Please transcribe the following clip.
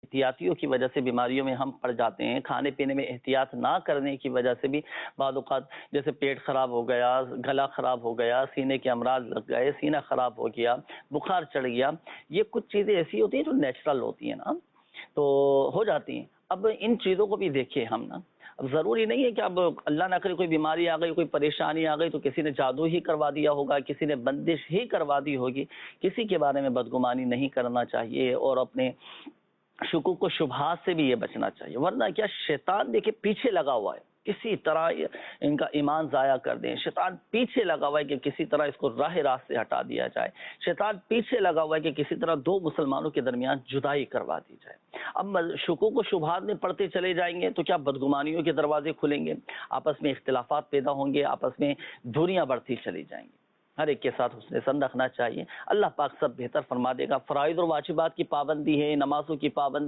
احتیاطیوں کی وجہ سے بیماریوں میں ہم پڑ جاتے ہیں، کھانے پینے میں احتیاط نہ کرنے کی وجہ سے بھی بعض اوقات جیسے پیٹ خراب ہو گیا، گلا خراب ہو گیا، سینے کے امراض لگ گئے، سینہ خراب ہو گیا، بخار چڑھ گیا، یہ کچھ چیزیں ایسی ہوتی ہیں جو نیچرل ہوتی ہیں نا، تو ہو جاتی ہیں۔ اب ان چیزوں کو بھی دیکھیں ہم نا، اب ضروری نہیں ہے کہ اب اللہ نہ کرے کوئی بیماری آ گئی، کوئی پریشانی آ گئی تو کسی نے جادو ہی کروا دیا ہوگا، کسی نے بندش ہی کروا دی ہوگی۔ کسی کے بارے میں بدگمانی نہیں کرنا چاہیے، اور اپنے شکوک و شبہات سے بھی یہ بچنا چاہیے، ورنہ کیا شیطان دیکھیں پیچھے لگا ہوا ہے، کسی طرح ان کا ایمان ضائع کر دیں۔ شیطان پیچھے لگا ہوا ہے کہ کسی طرح اس کو راہ راست سے ہٹا دیا جائے۔ شیطان پیچھے لگا ہوا ہے کہ کسی طرح دو مسلمانوں کے درمیان جدائی کروا دی جائے۔ اب شکوک و شبہات میں پڑھتے چلے جائیں گے تو کیا بدگمانیوں کے دروازے کھلیں گے، آپس میں اختلافات پیدا ہوں گے، آپس میں دوریاں بڑھتی چلی جائیں گی۔ ہر ایک کے ساتھ حسن سلوک رکھنا چاہیے، اللہ پاک سب بہتر فرما دے گا۔ فرائض اور واجبات کی پابندی ہے، نمازوں کی پابندی